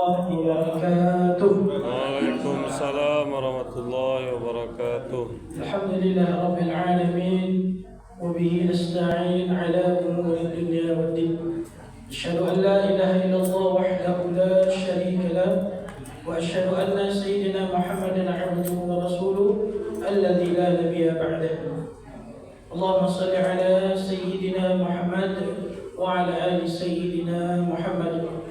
الله وبركاته. وعليكم السلام ورحمة الله وبركاته. الحمد لله رب العالمين وبه نستعين على أمور الدنيا والدين. أشهد أن لا إله إلا الله وحده لا شريك له وأشهد أن سيدنا محمدا عبده ورسوله الذي لا نبي بعده. اللهم صل على سيدنا محمد وعلى آل سيدina Muhammad.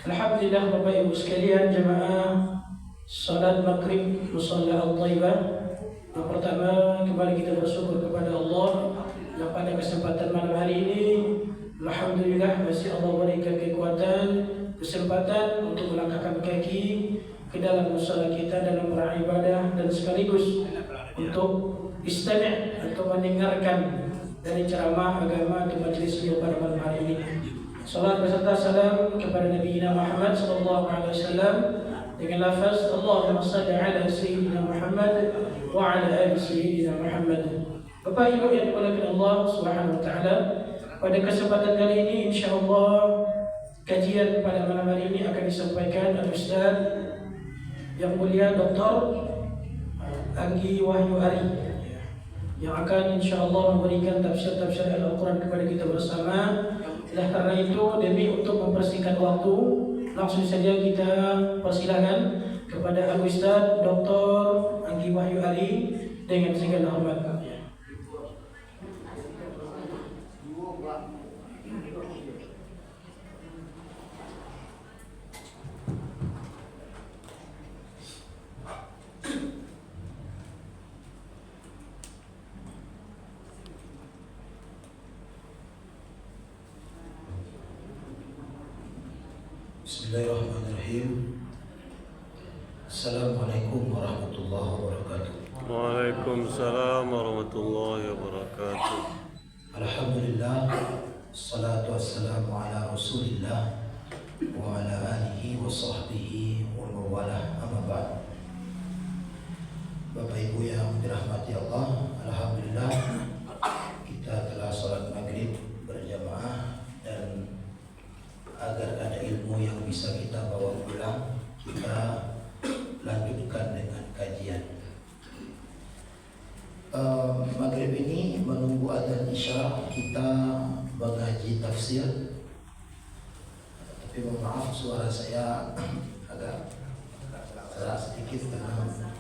Alhamdulillah Bapak Ibu sekalian, jemaah salat maghrib musalla al-Thaibah. Yang pertama, kembali kita bersyukur kepada Allah yang pada kesempatan malam hari ini alhamdulillah masih Allah berikan kekuatan, kesempatan untuk melangkahkan kaki ke dalam musalla kita dalam beribadah dan sekaligus untuk istami' atau mendengarkan dari ceramah agama di majelis beliau pada malam hari ini. Salat beserta salam kepada Nabi Muhammad sallallahu alaihi wasallam dengan lafaz Allahumma shalli ala sayyidina Muhammad wa ala ali sayyidina Muhammad. Bapak Ibu yang dimuliakan Allah Subhanahu wa taala, pada kesempatan kali ini insyaallah kajian pada malam hari ini akan disampaikan oleh Ustaz yang mulia Dr. Anggi Wahyu Ari yang akan insyaallah memberikan tafsir-tafsir Al-Quran kepada kita bersama. Oleh karena itu, demi untuk mempersingkat waktu, langsung saja kita persilakan kepada Al-Ustaz Dr. Anggi Wahyu Ali dengan segala hormat. Bismillahirrahmanirrahim. Assalamualaikum warahmatullahi wabarakatuh. Waalaikumsalam warahmatullahi wabarakatuh. Alhamdulillah, salatu wassalamu ala rasulillah wa ala alihi wa sahbihi wa mawalah, amma ba'd. Bapak Ibu yang dirahmati Allah, alhamdulillah kita telah salat maghrib berjamaah, dan agar ada ilmu yang bisa kita bawa pulang, kita lanjutkan dengan kajian. Maghrib ini menunggu adzan isya kita mengaji tafsir. Tapi mohon maaf, suara saya agak sedikit karena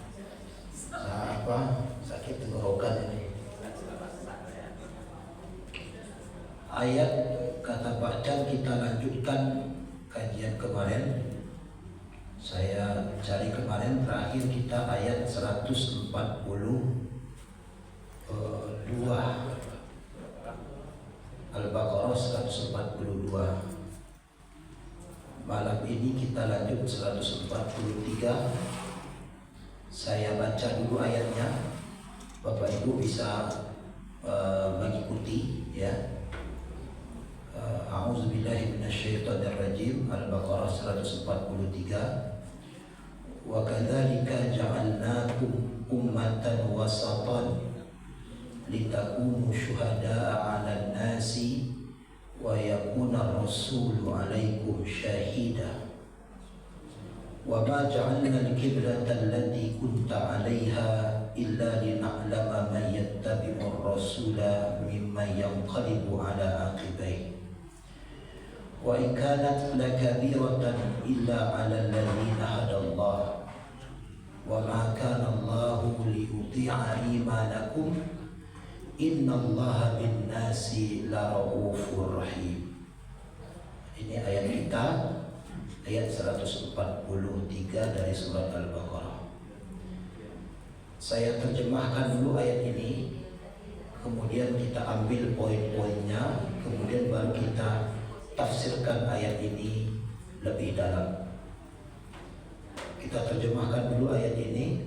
sakit tenggorokan ini. Ayat kata bacaan kita lanjutkan kajian kemarin. Saya cari kemarin terakhir kita ayat 142. Al-Baqarah 142. Malam ini kita lanjut 143. Saya baca dulu ayatnya, Bapak Ibu bisa mengikuti ya. A'udzubillahi minasyaitonirrajim. Al-Baqarah 143. Wa kadzalika ja'alnakum ummatan wasatan litakunu syuhada'a 'alan nasi wa yakuna ar-rasulu 'alaikum syahida. Wa ma ja'alna al-qiblata allati kunta 'alaiha illa lina'lama man yattabi'u ar-rasula mimman yanqalibu 'ala aqibaihi. Wa in kanat lakabiratan illa 'ala alladhina hadallah wa ma kana Allahu liyudhi'a imanakum innallaha bin-nasi laraufur rahim. Ini ayat kita, ayat 143 dari surat Al-Baqarah. Saya terjemahkan dulu ayat ini, kemudian kita ambil poin-poinnya, kemudian baru kita tafsirkan ayat ini lebih dalam. Kita terjemahkan dulu ayat ini.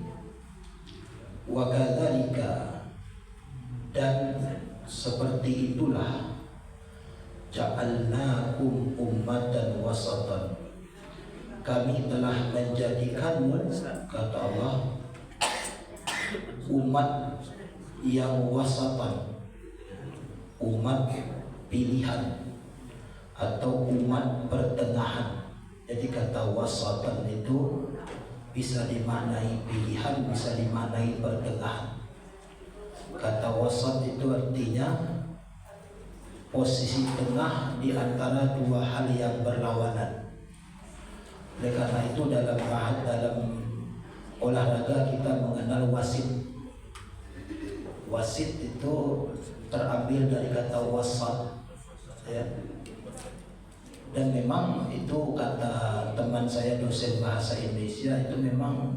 Wa kadzalika, dan seperti itulah, ja'alnakum ummatan wasatan, kami telah menjadikanmu, kata Allah, umat yang wasatan, umat pilihan atau umat pertengahan. Jadi kata wasatan itu bisa dimaknai pilihan, bisa dimaknai pertengahan. Kata wasat itu artinya posisi tengah di antara dua hal yang berlawanan. Oleh karena itu dalam olahraga kita mengenal wasit. Wasit itu terambil dari kata wasat, ya. Dan memang itu kata teman saya dosen bahasa Indonesia, itu memang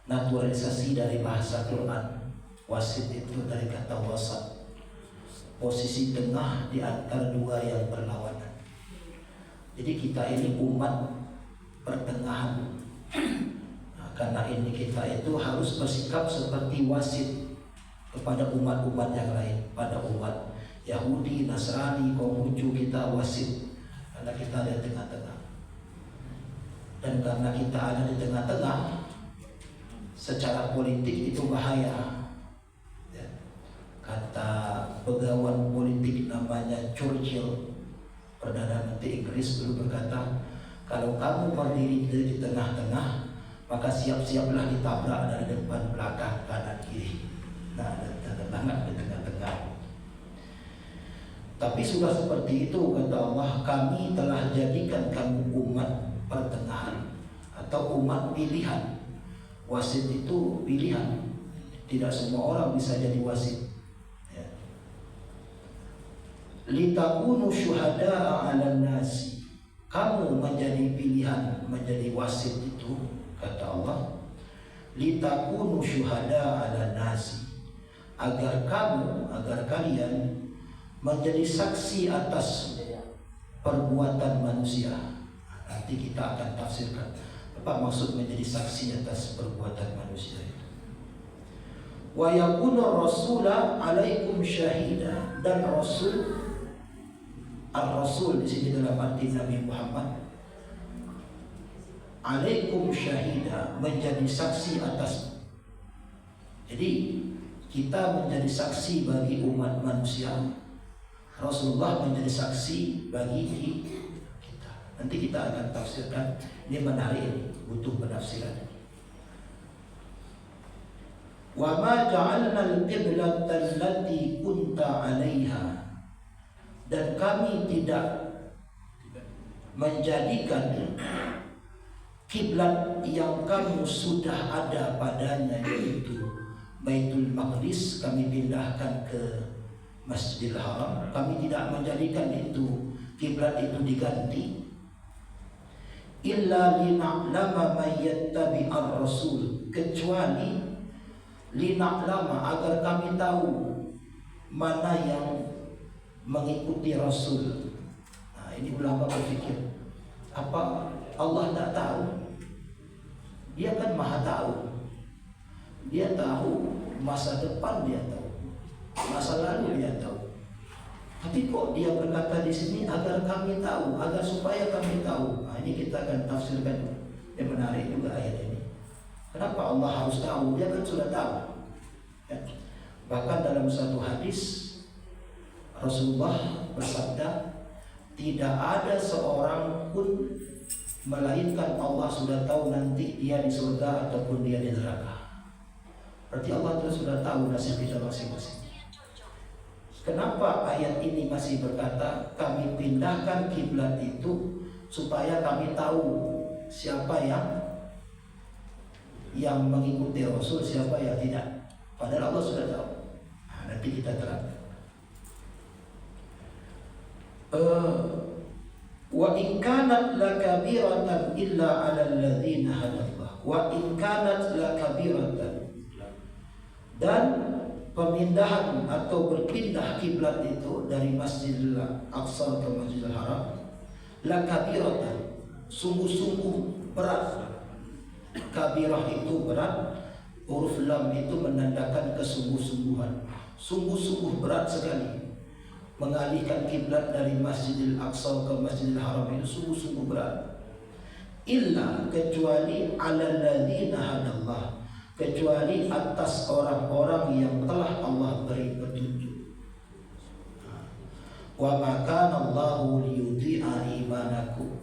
naturalisasi dari bahasa Quran. Wasit itu dari kata wasat, posisi tengah di antara dua yang berlawanan. Jadi kita ini umat pertengahan. Nah, karena ini kita itu harus bersikap seperti wasit kepada umat-umat yang lain. Pada umat Yahudi, Nasrani, Konghucu kita wasit, karena kita ada di tengah-tengah. Dan karena kita ada di tengah-tengah, secara politik itu bahaya. Ya. Kata pegawan politik namanya Churchill, Perdana Menteri Inggris, dulu berkata, kalau kamu berdiri di tengah-tengah, maka siap-siaplah ditabrak dari depan, belakang, kanan, kiri. Nah, ada di tengah-tengah. Tapi sudah seperti itu, kata Allah, kami telah jadikan kamu umat pertengahan atau umat pilihan. Wasit itu pilihan, tidak semua orang bisa jadi wasit. Ya. Litakunu syuhada'a 'alan nasi. Kamu menjadi pilihan, menjadi wasit itu, kata Allah, litakunu syuhada'a 'alan nasi, agar kalian menjadi saksi atas perbuatan manusia. Nanti kita akan tafsirkan apa maksud menjadi saksi atas perbuatan manusia itu. Wa yakunu rasula 'alaikum syahida, dan Ar-Rasul di sini dalam arti Nabi Muhammad, alaikum syahida, menjadi saksi atas. Jadi kita menjadi saksi bagi umat manusia, Rasulullah menjadi saksi bagi kita. Nanti kita akan tafsirkan. Ini menarik, ini butuh penafsiran. Wa ma ja'alna al-qiblata allati kunta 'alaiha, dan kami tidak menjadikan kiblat yang kamu sudah ada padanya, yaitu Baitul Maqdis, kami pindahkan ke Masjidil Haram. Kami tidak menjadikan itu kiblat itu diganti, illa lina'lama may yattabi'ar rasul, kecuali lina'lama, agar kami tahu mana yang mengikuti Rasul. Nah, ini ulama berpikir, apa Allah tidak tahu? Dia kan maha tahu. Dia tahu masa depan, dia tahu masa lalu, dia tahu. Tapi kok dia berkata di sini agar kami tahu, agar supaya kami tahu. Nah, ini kita akan tafsirkan. Yang menarik juga ayat ini. Kenapa Allah harus tahu? Dia kan sudah tahu. Ya. Bahkan dalam satu hadis Rasulullah bersabda, tidak ada seorang pun melainkan Allah sudah tahu nanti dia di surga ataupun dia di neraka. Berarti Allah sudah tahu nasib kita masing-masing. Kenapa ayat ini masih berkata kami pindahkan kiblat itu supaya kami tahu siapa yang mengikuti Rasul, siapa yang tidak. Padahal Allah sudah tahu. Nah, nanti kita terangkan. Wa in kanat lakabiratan illa 'alal ladzina hadallah. Wa in kanat lakabiratan, dan pemindahan atau berpindah kiblat itu dari Masjidil Aqsa ke Masjidil Haram, lakabiratan, sungguh-sungguh berat. Kabirah itu berat, huruf lam itu menandakan kesungguh-sungguhan. Sungguh-sungguh berat sekali. Mengalihkan kiblat dari Masjidil Aqsa ke Masjidil Haram itu sungguh-sungguh berat. Illa, kecuali 'alal ladzina hadallah, kecuali atas orang-orang yang telah Allah beri petunjuk. Wa ma kana Allahu liyudhi'a imanakum,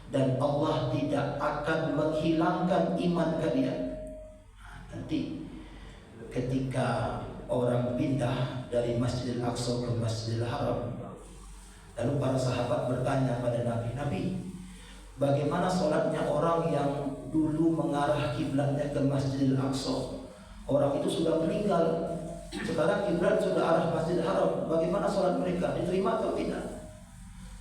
dan Allah tidak akan menghilangkan iman kalian. Nanti ketika orang pindah dari Masjidil Aqsa ke Masjidil Haram, lalu para sahabat bertanya pada Nabi, Nabi, bagaimana sholatnya orang yang dulu mengarah kiblatnya ke Masjidil Aqsa? Orang itu sudah meninggal, sekarang kiblat sudah arah Masjidil Haram, bagaimana sholat mereka? Diterima atau tidak?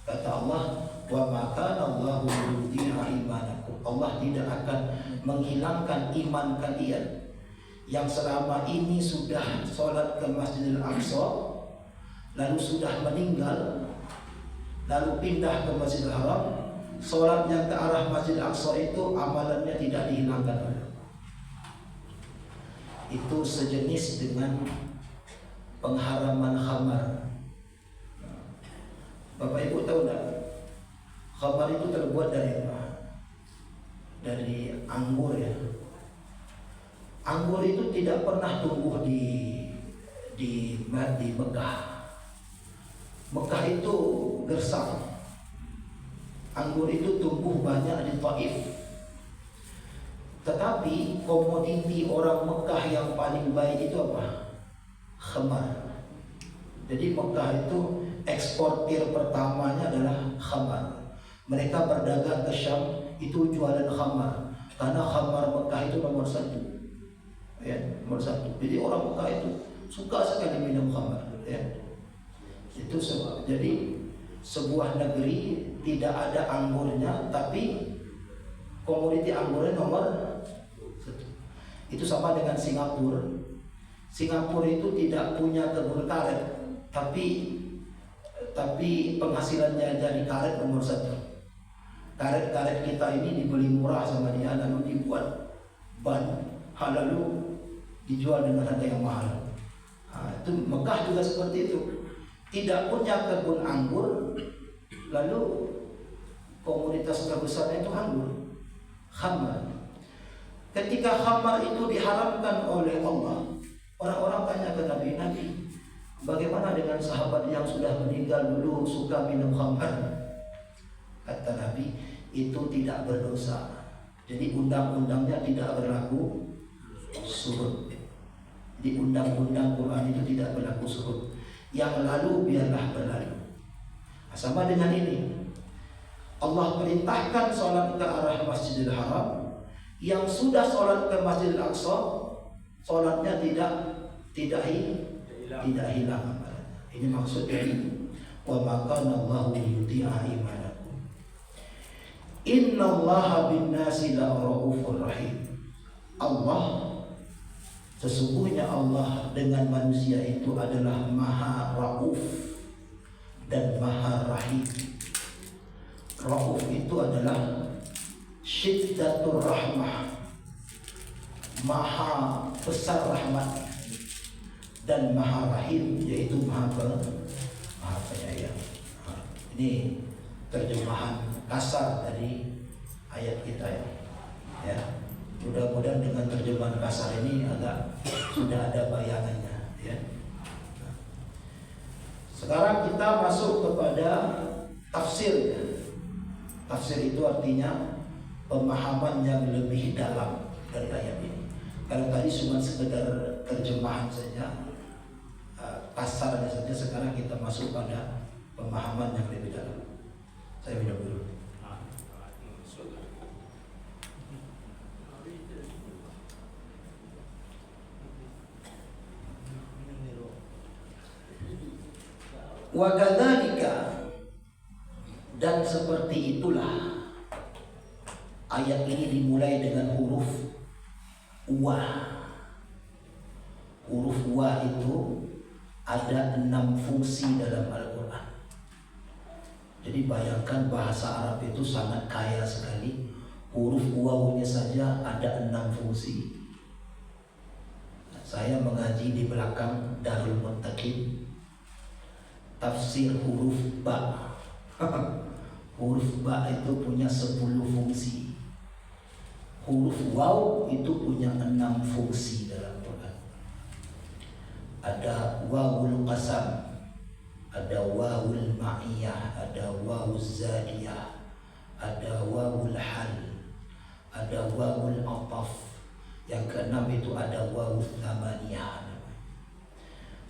Kata Allah, wa maka Allahu yudhi'a imanakum. Allah tidak akan menghilangkan iman kalian yang selama ini sudah sholat ke Masjidil Aqsa, lalu sudah meninggal, lalu pindah ke Masjidil Haram. Sholat yang ke arah Masjidil Aqsa itu amalannya tidak dihilangkan oleh Allah. Itu sejenis dengan pengharaman khamar. Bapak Ibu tahu tak? Khamar itu terbuat dari apa? Dari anggur ya. Anggur itu tidak pernah tumbuh di Mekah. Mekah itu gersang. Anggur itu tumbuh banyak di Taif. Tetapi komoditi orang Mekah yang paling baik itu apa? Khamar. Jadi Mekah itu eksportir pertamanya adalah khamar. Mereka berdagang ke Syam itu jualan khamar, karena khamar Mekah itu nomor satu, ya, nomor satu. Jadi orang Mekah itu suka sekali minum khamar, ya. Itu jadi sebuah negeri tidak ada anggurnya, tapi komoditi anggurnya nomor satu. Itu sama dengan Singapura. Singapura itu tidak punya kebun karet, tapi penghasilannya dari karet nomor satu. Karet-karet kita ini dibeli murah sama dia, lalu dibuat ban, lalu dijual dengan harga yang mahal. Itu Mekah juga seperti itu. Tidak punya kebun anggur, lalu komoditas terbesarnya itu anggur, khamar. Ketika khamar itu diharamkan oleh Allah, orang-orang tanya ke Nabi, bagaimana dengan sahabat yang sudah meninggal dulu suka minum khamar? Kata Nabi, itu tidak berdosa. Jadi undang-undangnya tidak berlaku surut. Di undang-undang Quran itu tidak berlaku surut. Yang lalu biarlah berlalu. Sama dengan ini, Allah perintahkan sholat ke arah Masjidil Haram. Yang sudah sholat ke Masjidil Aqsa, sholatnya tidak hilang. Ini maksudnya. Wa makana Allahu yudhi'a imanakum. Innallaha bin-nasi la'raufur rahim. Allah, sesungguhnya Allah dengan manusia itu adalah Maha Rauf dan Maha Rahim. Rauf itu adalah syiddatur rahmah, Maha besar rahmat, dan Maha Rahim yaitu Maha penyayang. Ini terjemahan kasar dari ayat kita ya. Mudah-mudahan dengan terjemahan kasar ini sudah ada bayangannya ya. Sekarang kita masuk kepada tafsir. Tafsir itu artinya pemahaman yang lebih dalam dari ayat ini. Kalau tadi cuma sekedar terjemahan saja, kasarnya saja, sekarang kita masuk pada pemahaman yang lebih dalam. Saya minum dulu. Wa kadzalika, dan seperti itulah ayat ini dimulai dengan huruf wa. Huruf wa itu ada 6 fungsi dalam Al-Quran. Jadi bayangkan bahasa Arab itu sangat kaya sekali. Huruf wawunya saja ada 6 fungsi. Saya mengaji di belakang Darul Muttaqin tafsir huruf ba. Huruf ba itu punya 10 fungsi. Huruf waw itu punya 6 fungsi dalam Quran. Ada wawul qasam, ada wawul ma'iyah, ada wawul zadiyah, ada wawul hal, ada wawul ataf. Yang keenam itu ada wawul thamaniyah.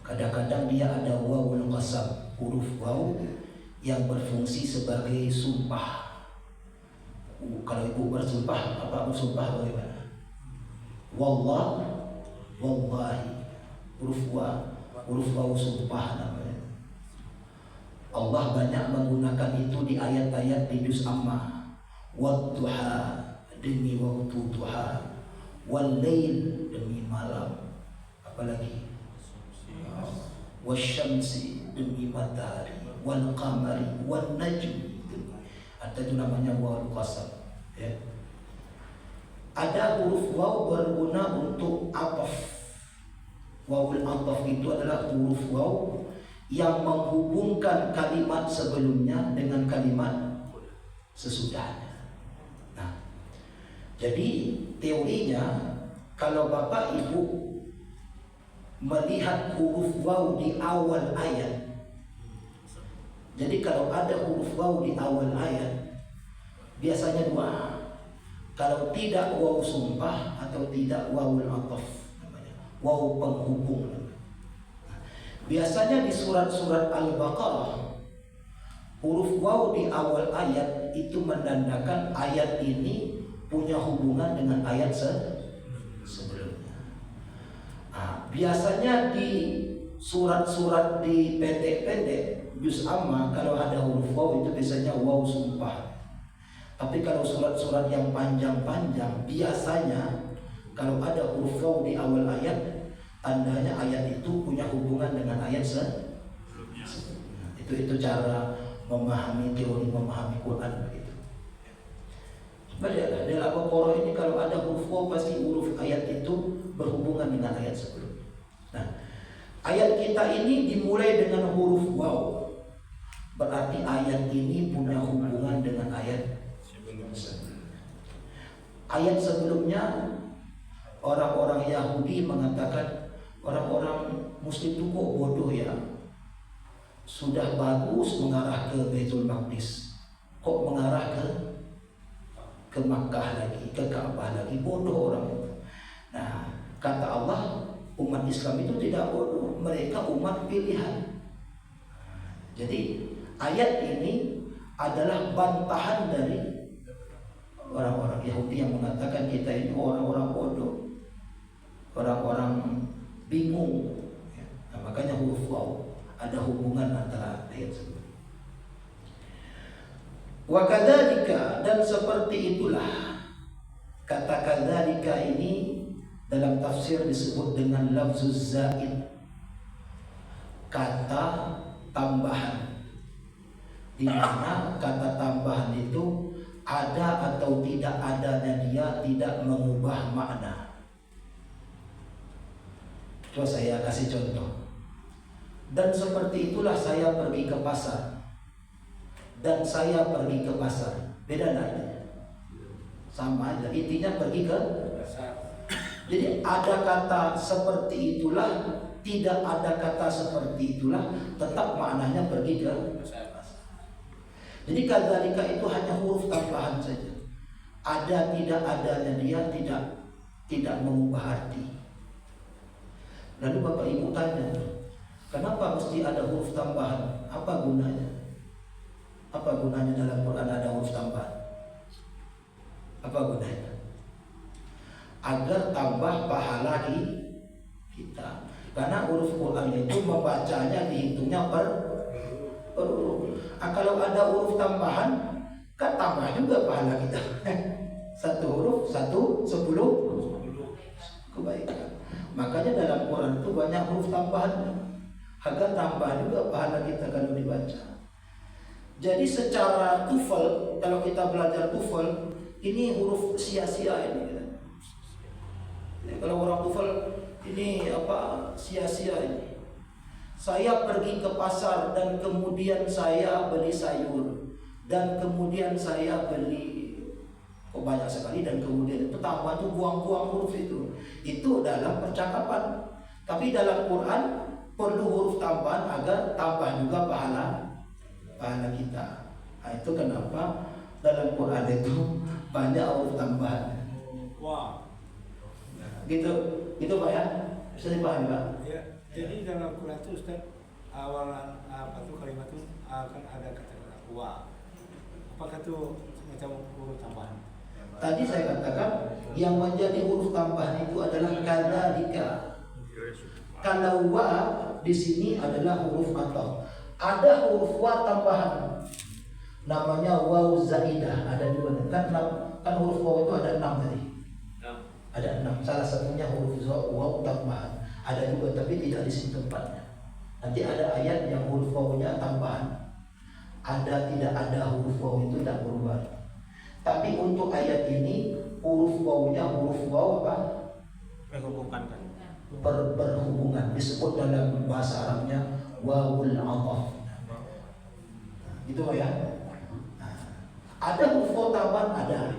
Kadang-kadang dia ada wawul qasam, huruf waw yang berfungsi sebagai sumpah. Kalau ibu bersumpah, apa bersumpah bagaimana? Wallah, wallahi, huruf waw sumpah namanya. Allah banyak menggunakan itu di ayat-ayat di juz Amma. Wadduha, demi waktu duha. Wal lail, demi malam. Apalagi? Wasyamsi, demi matahari. Wal qamari, wal najmi. Ada itu namanya wawul qasam, ya. Ada huruf waw berguna untuk ataf. Wawul ataf itu adalah huruf waw yang menghubungkan kalimat sebelumnya dengan kalimat sesudahnya. Nah, jadi teorinya kalau Bapak Ibu melihat huruf waw di awal ayat, jadi kalau ada huruf waw di awal ayat, biasanya dua. Kalau tidak waw sumpah atau tidak wawul ataf, namanya waw penghubung. Biasanya di surat-surat Al-Baqarah, huruf waw di awal ayat itu menandakan ayat ini punya hubungan dengan ayat sebelumnya. Biasanya di surat-surat di pendek-pendek juz Amma, kalau ada huruf waw itu biasanya waw sumpah. Tapi kalau surat-surat yang panjang-panjang, biasanya kalau ada huruf waw di awal ayat, tandanya ayat itu punya hubungan dengan ayat sebelumnya. Itu cara memahami teori memahami Quran begitu. Lihatlah di Al-Baqarah ini kalau ada huruf waw pasti huruf ayat itu berhubungan dengan ayat sebelumnya. Nah, ayat kita ini dimulai dengan huruf waw. Berarti ayat ini punya hubungan dengan ayat sebelumnya. Ayat sebelumnya orang-orang Yahudi mengatakan orang-orang Muslim itu kok bodoh ya. Sudah bagus mengarah ke Baitul Maqdis, kok mengarah ke Makkah lagi, ke Ka'bah lagi, bodoh orang itu. Nah, kata Allah, umat Islam itu tidak bodoh, mereka umat pilihan. Jadi ayat ini adalah bantahan dari orang-orang Yahudi yang mengatakan kita ini orang-orang bodoh, orang-orang bingung. Nah, makanya huruf waw ada hubungan antara ayat sebelumnya. Wa kadzalika, dan seperti itulah. Kata kadzalika ini dalam tafsir disebut dengan lafzuz zaid, kata tambahan, di mana kata tambahan itu ada atau tidak adanya dia tidak mengubah makna. Coba saya kasih contoh. Dan seperti itulah saya pergi ke pasar. Dan saya pergi ke pasar. Beda nggak? Sama aja. Intinya pergi ke pasar. Jadi ada kata seperti itulah, tidak ada kata seperti itulah, tetap maknanya pergi ke pasar. Jadi kadzalika itu hanya huruf tambahan saja. Ada tidak adanya dia tidak mengubah arti. Lalu Bapak Ibu tanya, kenapa mesti ada huruf tambahan? Apa gunanya? Apa gunanya dalam Quran ada huruf tambahan? Apa gunanya? Agar tambah pahala kita. Karena huruf Quran itu membacanya dihitungnya per huruf. Kalau ada huruf tambahan, kan tambah juga pahala kita. Satu huruf, 10 kebaikan. Makanya dalam Quran itu banyak huruf tambahan, agar tambah juga pahala kita kalau dibaca. Jadi secara TOEFL, kalau kita belajar TOEFL, ini huruf sia-sia ini. Ya, kalau orang TOEFL ini apa sia-sia ini. Saya pergi ke pasar dan kemudian saya beli sayur dan kemudian saya beli banyak sekali dan kemudian itu tambah itu buang-buang huruf itu dalam percakapan. Tapi dalam Quran perlu huruf tambahan agar tambah juga pahala kita. Nah, itu kenapa dalam Quran itu banyak huruf tambahan. Wah. Gitu Pak ya? Bisa dipahami Pak? Ya, jadi dalam Quran itu Ustaz awalan kalimat itu akan ada kata-kata wa. Apakah itu semacam huruf tambahan? Tadi saya katakan yang menjadi huruf tambahan itu adalah kadzalika. Kalau wa di sini adalah huruf ataf. Ada huruf wa tambahan. Namanya waw zaidah. Ada dua kan huruf waw itu ada 6 tadi. Ada 6. Salah satunya huruf waw tambahan. Ada juga tapi tidak di sini tempatnya. Nanti ada ayat yang huruf wawnya tambahan. Ada tidak ada huruf waw itu tidak berubah. Tapi untuk ayat ini huruf wawnya huruf waw apa? Menghubungkan kan. Berhubungan, disebut dalam bahasa Arabnya wawul ataf. Gitu ya. Ada huruf waw tambahan ada.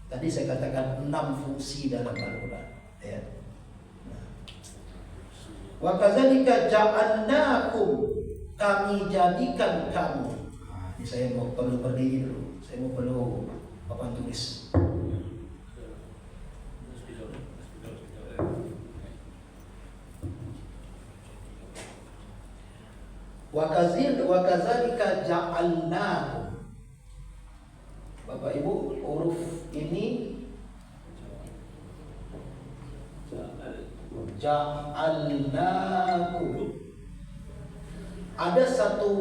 Tadi saya katakan 6 fungsi dalam Al-Quran. Ya. Wa kadzalika ja'alnakum, kami jadikan kamu. Ini saya mau perlu berdiri dulu. Saya mau perlu papan tulis. Wa kadzalika ja'alnakum. Bapak Ibu, huruf ini ja'alnakum. Ada satu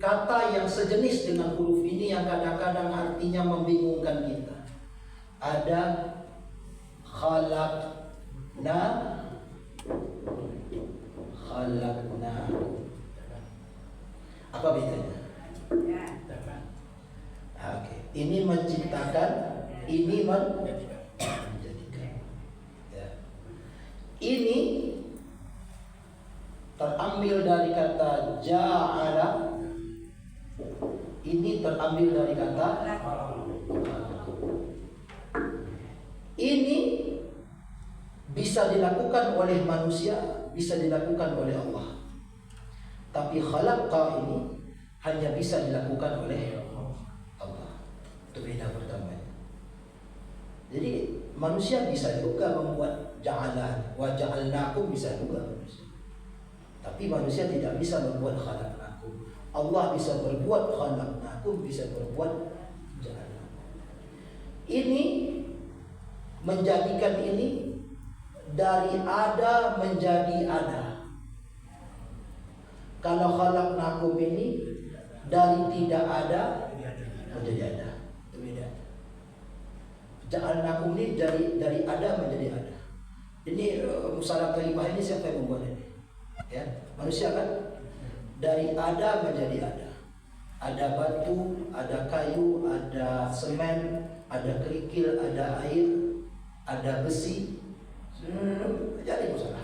kata yang sejenis dengan huruf ini yang kadang-kadang artinya membingungkan kita. Ada khalaqna. Apa bedanya? Oke. Ini menciptakan, ini menjadikan. Ya. Ini terambil dari kata ja'ala. Ini terambil dari kata ini bisa dilakukan oleh manusia, bisa dilakukan oleh Allah. Tapi khalaqa ini hanya bisa dilakukan oleh Allah. Itu beda pertamanya. Jadi manusia bisa juga membuat ja'alan, wa ja'alnakum bisa juga manusia. Tapi manusia tidak bisa membuat khalaqnakum. Allah bisa berbuat khalaqnakum, bisa berbuat ja'alnakum. Ini menjadikan ini dari ada menjadi ada. Kalau khalaqnakum ini dari tidak ada menjadi ada. Itu beda. Ja'alnakum ini dari ada menjadi ada. Ini musalah kalimah ini siapa yang membuat ini? Ya, manusia kan? Dari ada menjadi ada. Ada batu, ada kayu, ada semen, ada kerikil, ada air, ada besi. Jadi musalah.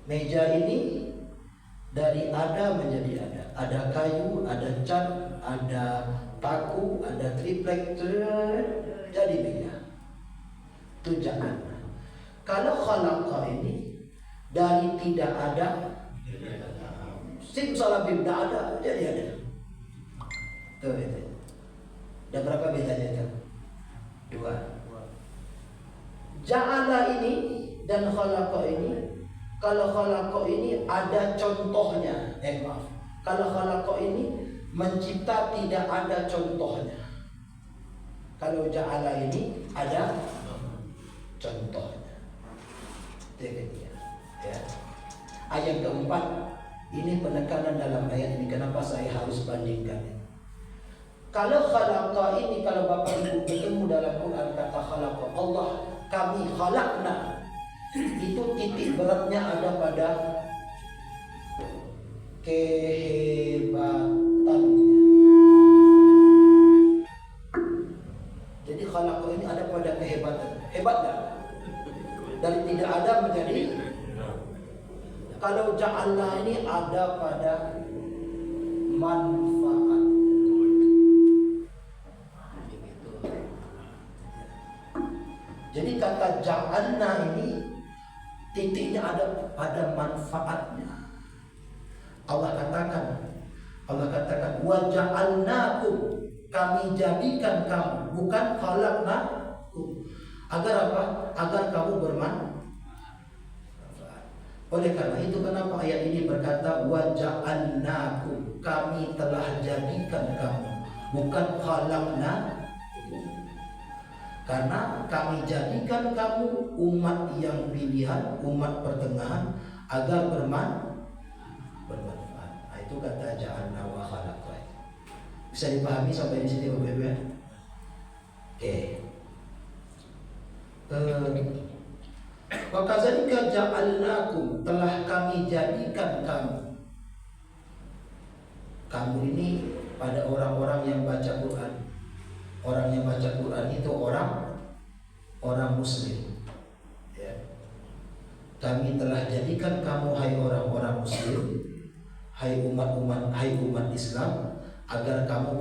Meja ini dari ada menjadi ada. Ada kayu, ada cat, ada paku, ada triplek, jadi meja. Itu jangan. Kalau khalaqa ini dari tidak ada, simsalabim tidak ada, jadi ada. Tuh itu. Dan berapa bedanya itu? 2. Ja'ala ini dan khalaqa ini. Kalau khalaqa ini ada contohnya. Maaf. Kalau khalaqa ini mencipta tidak ada contohnya. Kalau ja'ala ini ada contohnya. Itu yang ketiga. Ya. Ayat keempat, ini penekanan dalam ayat ini. Kenapa saya harus bandingkan? Kalau khalaqa ini, kalau Bapak Ibu bertemu dalam Quran kata khalaqa, Allah kami khalaqna, itu titik beratnya ada pada kehebatannya. Jadi khalaqa ini ada pada kehebatan. Hebat tak? Dari tidak ada menjadi. Kalau ja'alna ini ada pada manfaat. Jadi kata ja'alna ini titiknya ada pada manfaatnya. Allah katakan wa ja'alnakum, kami jadikan kamu, bukan khalaqnakum. Agar apa? Agar kamu bermanfaat. Oleh karena itu kenapa ayat ini berkata wa ja'alnakum, kami telah jadikan kamu, bukan khalaqnakum. Karena kami jadikan kamu umat yang pilihan, umat pertengahan agar bermanfaat. Nah, itu kata ja'alna wa khalaqna. Bisa dipahami sampai di sini Bapak Ibu ya? Oke. Wa kadzalika ja'alnakum, telah kami jadikan kamu. Kamu ini pada orang-orang yang baca Quran. Orang yang baca Quran itu orang Muslim. Ya. Kami telah jadikan kamu hai orang-orang Muslim, hai umat Islam, agar kamu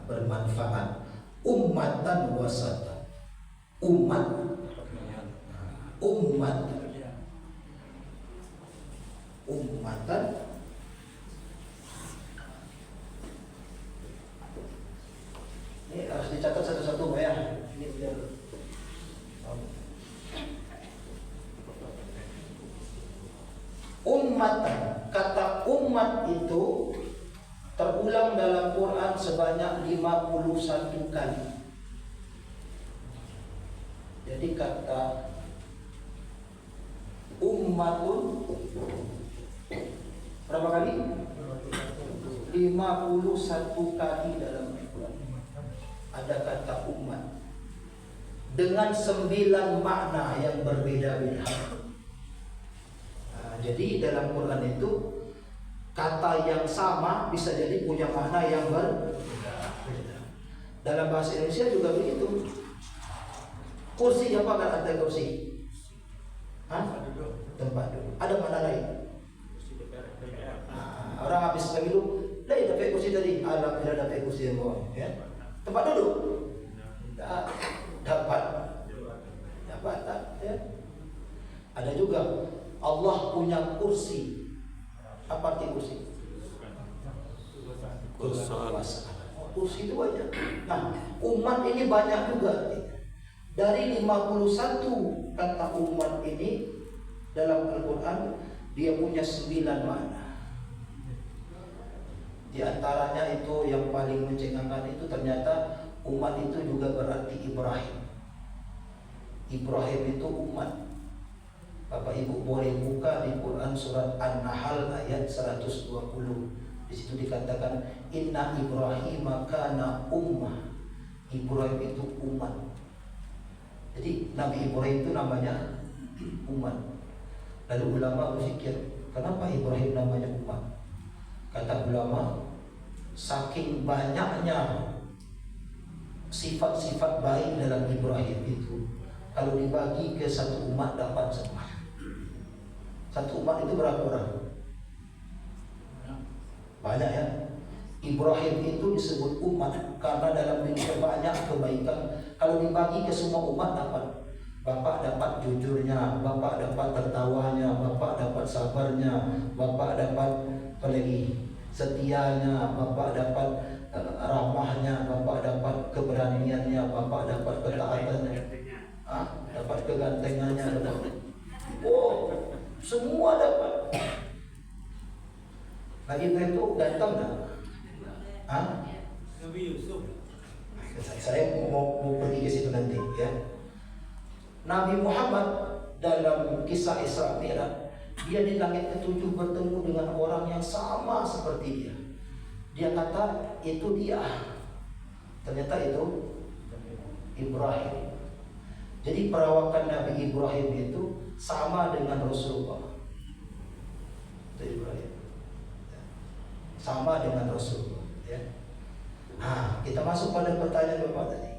bermanfaat. Ummatan wasatan, ummatan. Ini harus dicatat satu-satu ya. Ini biar ummatan, kata umat itu terulang dalam Quran sebanyak 51 kali. Jadi kata ummatun berapa kali? 51 kali dalam Quran ada kata umat dengan 9 makna yang berbeda-beda. Nah, jadi dalam Quran itu kata yang sama bisa jadi punya makna yang berbeda. Dalam bahasa Indonesia juga begitu. Kursi apa kan arti kursi? Tempat duduk. Ada mana lain? Nah, orang habis pemilu, lain dapat kursi tadi. Alhamdulillah dapat kursi yang bawah. Ya. Tempat duduk. Dapat. Ya. Ada juga Allah punya kursi. Apa arti kursi? Kekuasaan. Kursi itu banyak. Nah, umat ini banyak juga artinya. Dari 51 kata umat ini dalam Al-Quran, dia punya 9 makna. Di antaranya itu yang paling mencengangkan itu ternyata umat itu juga berarti Ibrahim. Ibrahim itu umat. Bapak Ibu boleh buka di Quran surat An-Nahl ayat 120. Di situ dikatakan inna Ibrahim kana ummah. Ibrahim itu umat. Jadi Nabi Ibrahim itu namanya umat. Lalu ulama berpikir, kenapa Ibrahim namanya umat? Kata ulama, saking banyaknya sifat-sifat baik dalam Ibrahim itu, kalau dibagi ke satu umat dapat semua. Satu umat itu berapa orang? Banyak ya. Ibrahim itu disebut umat karena dalam dirinya banyak kebaikan. Kalau dibagi ke semua umat dapat. Bapak dapat jujurnya, bapak dapat tertawanya, bapak dapat sabarnya, bapak dapat apa lagi? Setianya, bapak dapat ramahnya, bapak dapat keberaniannya, bapak dapat ketaatannya, dapat kegantengannya, dapat. Oh, semua dapat. Lagi itu ganteng dah. Nabi Yusuf. Saya mau pergi ke situ nanti ya. Nabi Muhammad dalam kisah Isra Mi'raj, dia di langit ke-7 bertemu dengan orang yang sama seperti dia. Dia kata itu dia. Ternyata itu Ibrahim. Jadi perawakan Nabi Ibrahim itu sama dengan Rasulullah. Itu Ibrahim. Sama dengan Rasulullah ya. Kita masuk pada pertanyaan Bapak tadi.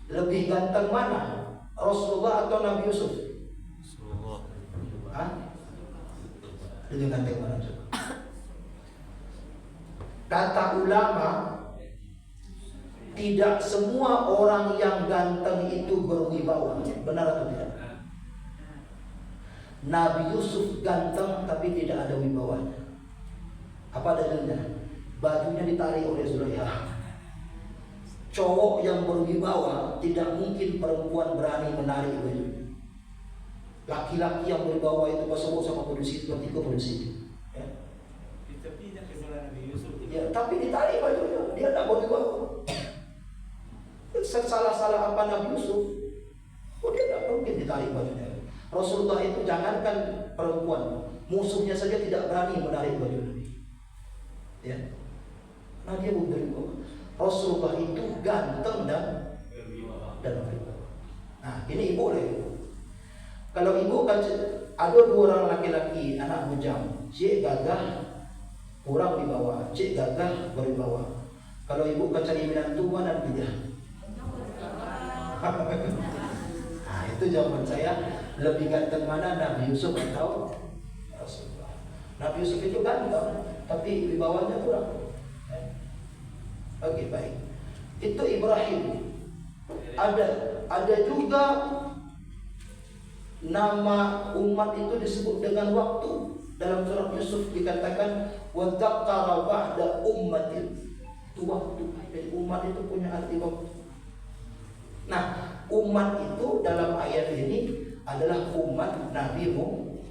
Lebih ganteng mana? Rasulullah atau Nabi Yusuf? Rasulullah. Lebih ganteng mana coba? Kata ulama, tidak semua orang yang ganteng itu berwibawa. Benar atau tidak? Nabi Yusuf ganteng tapi tidak ada wibawanya. Apa dalilnya? bajunya ditarik oleh Zulaikha. Cowok yang berwibawa tidak mungkin perempuan berani menarik baju. Laki-laki yang berwibawa itu pasal sama polisi, seperti ke polisi. Ya. Tapi tidak kesalahan Nabi Yusuf. Ya, tapi ditarik bajunya, dia tidak berwibawa. Salah-salah apa Nabi Yusuf? Oh, dia tidak mungkin ditarik bajunya. Rasulullah itu jangankan perempuan, musuhnya saja tidak berani menarik baju Nabi. Ya, nah dia berwibawa. Rasulullah itu ganteng dan berwibawa. Nah, ini boleh. Kalau ibu kan ada 2 orang laki-laki anak bujang, cik gagah kurang wibawa, cik gagah berwibawa. Kalau ibu kan cari menantu mana pilih? Nah, itu jawaban saya. Lebih ganteng mana, Nabi Yusuf atau Rasulullah? Nabi Yusuf itu ganteng, tapi wibawanya kurang. Oke, baik. Itu Ibrahim. Ada juga nama umat itu disebut dengan waktu. Dalam surat Yusuf dikatakan wa dzakara ba'da ummatin. Itu waktu. Jadi umat itu punya arti waktu. Nah, umat itu dalam ayat ini adalah umat Nabi Muhammad.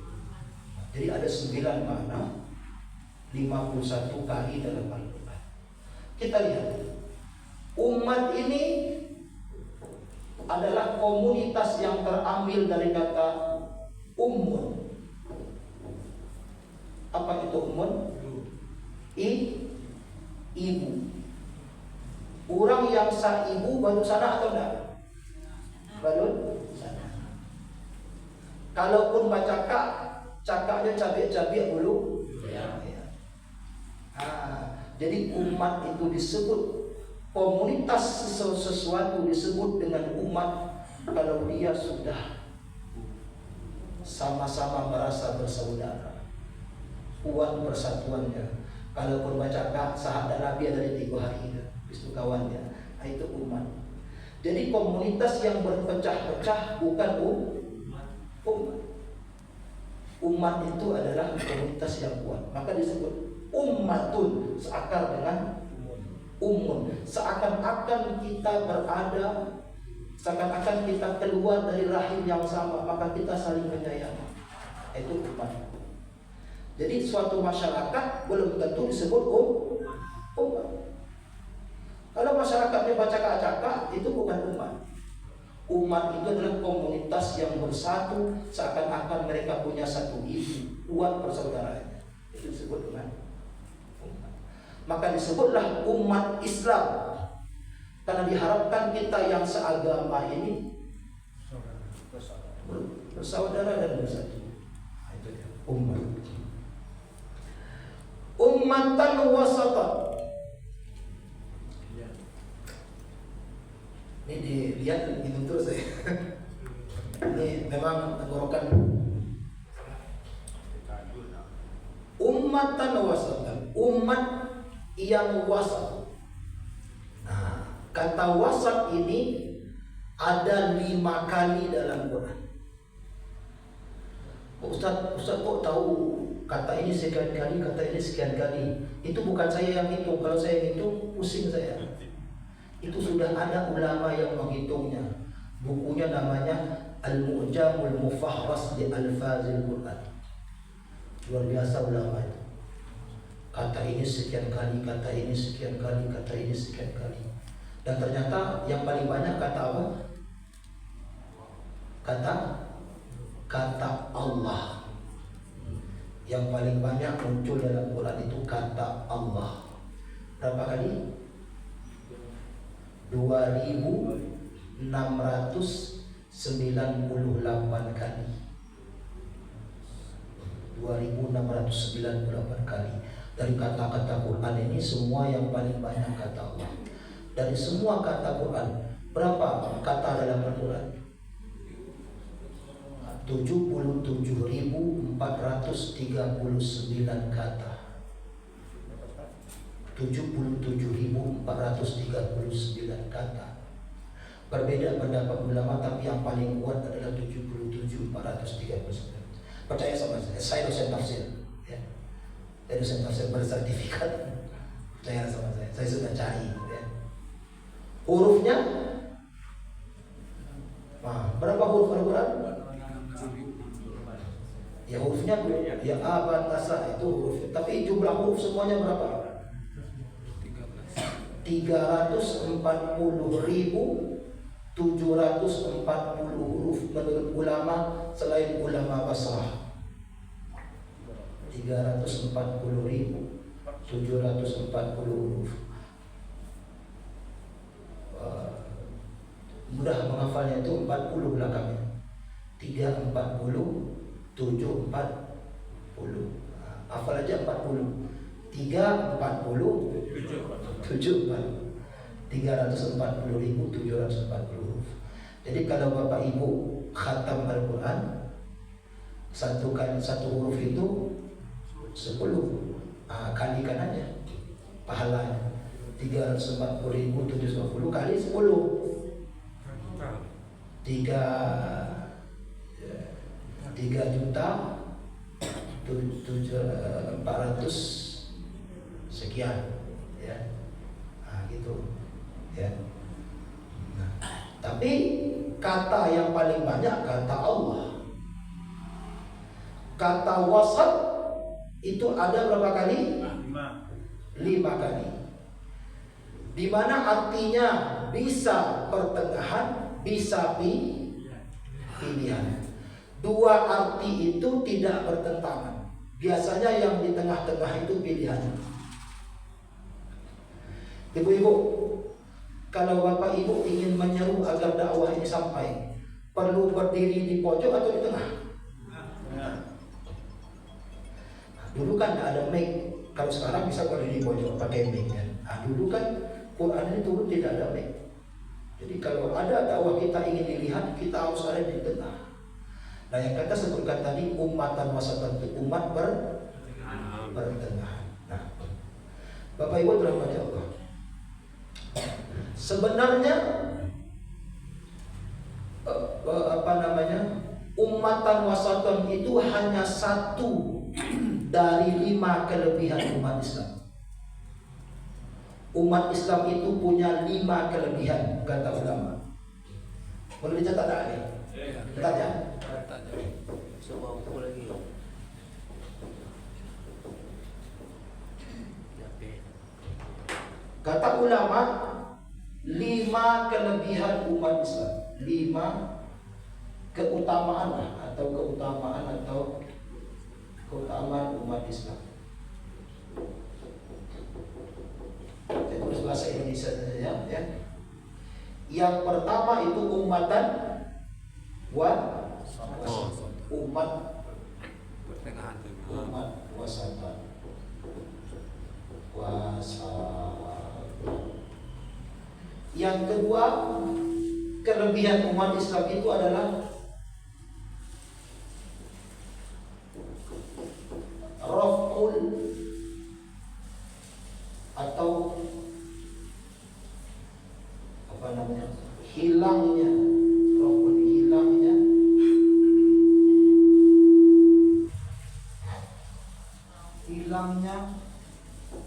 Jadi ada 9 makna, 51 kali dalam Al-Quran. Kita lihat, umat ini adalah komunitas yang terambil dari kata ummun. Apa itu ummun? Ibu. Orang yang sah ibu baru sana atau enggak? Baru sana. Kalaupun baca cakaknya cabai-cabai dulu. Ya. Jadi umat itu disebut, komunitas sesuatu disebut dengan umat kalau dia sudah sama-sama merasa bersaudara, kuat persatuannya. Kalau berbaca sahabat Nabi dari 3 hari itu kawannya, itu umat. Jadi komunitas yang berpecah-pecah bukan umat. Umat itu adalah komunitas yang kuat, maka disebut ummatun, seakar dengan ummun. Seakan-akan kita berada, seakan-akan kita keluar dari rahim yang sama, maka kita saling menyayangi. Itu umat. Jadi suatu masyarakat belum tentu disebut umat. Kalau masyarakatnya baca acak-acak, itu bukan umat. Umat itu adalah komunitas yang bersatu, seakan-akan mereka punya satu ibu, kuat persaudaraannya. Itu disebut umat. Maka disebutlah umat Islam, karena diharapkan kita yang seagama ini bersaudara dan bersatu. Itu dia umat. Ummatan wasatan. Ini dilihat itu terus ya. Ini memang tenggorokan. Ummatan wasatan, umat yang wasat. Nah, kata wasat ini ada 5 kali dalam Quran. Ustaz kok tahu kata ini sekian kali, kata ini sekian kali? Itu bukan saya yang hitung. Kalau saya hitung, pusing saya. Itu sudah ada ulama yang menghitungnya. Bukunya namanya Al-Mu'jamul Mufahras di Al-Fazil Quran. Luar biasa ulama itu. Kata ini sekian kali, kata ini sekian kali, kata ini sekian kali. Dan ternyata yang paling banyak kata apa? Kata Allah. Yang paling banyak muncul dalam Quran itu kata Allah. Berapa kali? 2698 kali. 2698 kali. Dari kata-kata Quran ini semua yang paling banyak kata Allah. Dari semua kata Quran, berapa kata dalam Al-Quran? 77.439 kata. 77.439 kata. Berbeda pendapat ulama, tapi yang paling kuat adalah 77.439. Percaya sama saya dosen tafsir, ya. Saya dosen tafsir bersertifikat. Percaya sama saya sudah cari ya. Hurufnya berapa huruf Al-Quran? Ya hurufnya ya A, B, Tasa itu huruf. Tapi jumlah huruf semuanya berapa? 340.740 huruf menurut ulama selain ulama Basrah. 340.740 huruf. Mudah menghafalnya itu 40 belakangnya. 340 740. Hafal aja 40. 340 740. 340.740 huruf. Jadi kalau Bapak Ibu khatam Al-Quran, satu huruf itu 10. Kalikan aja pahalanya. 340.740 kali 10. 3.400.000 sekian ya. Gitu ya. Tapi kata yang paling banyak kata Allah. Kata wasat itu ada berapa kali? 5 kali. Di mana artinya bisa pertengahan, bisa pilihan. Dua arti itu tidak bertentangan. Biasanya yang di tengah-tengah itu pilihan. Ibu-ibu, kalau Bapak Ibu ingin menyeru agar dakwah ini sampai, perlu berdiri di pojok atau di tengah? Dulu kan ada mic. Kalau sekarang bisa berdiri di pojok pakai mic kan. Dulu kan Quran ini turun tidak ada mic. Jadi kalau ada dakwah kita ingin dilihat, kita harus ada di tengah. Nah yang kata sebutkan tadi ummatan wasatan itu umat pertengahan. Nah, Bapak Ibu dirahmati Allah. Sebenarnya ummatan wasatan itu hanya satu dari 5 kelebihan umat Islam. Umat Islam itu punya 5 kelebihan kata ulama. Boleh dicatat tak ini? Catat ya. Coba ukur lagi. Kata ulama 5 kelebihan umat Islam, 5 keutamaan keutamaan umat Islam. Saya tulis bahasa Indonesia saja ya. Yang pertama itu umat wasatan. Yang kedua, kelebihan umat Islam itu adalah raf'ul atau hilangnya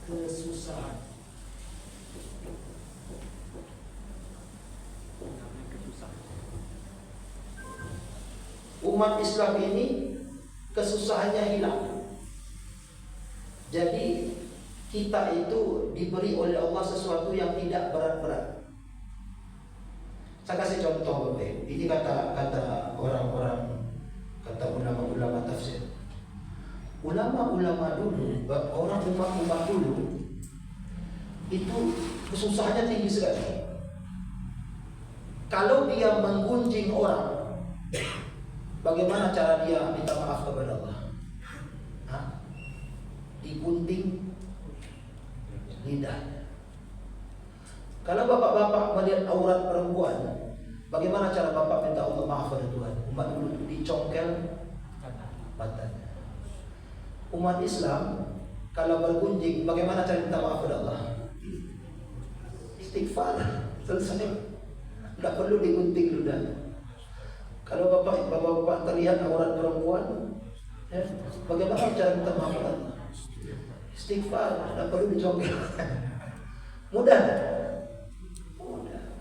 kesusahan. Umat Islam ini kesusahannya hilang. Jadi kita itu diberi oleh Allah sesuatu yang tidak berat-berat. Saya kasih contoh Bapak. Ini kata orang-orang, kata ulama-ulama tafsir. Ulama-ulama dulu, orang umat dulu itu kesusahannya tinggi sekali. Kalau dia menggunjing orang, bagaimana cara dia minta maaf kepada Allah? Digunting lidahnya. Kalau bapak-bapak melihat aurat perempuan, bagaimana cara bapak minta Allah maaf pada Tuhan? Umat dulu dicongkel matanya. Umat Islam kalau bergunjing, bagaimana cara minta maaf pada Allah? Istighfar, selesai. Tidak perlu digunting ludahnya. Kalau bapak terlihat aurat perempuan, ya, bagaimana cara minta maaf pada Allah? Istighfar, tidak perlu dicongkel. Mudah. Mudah.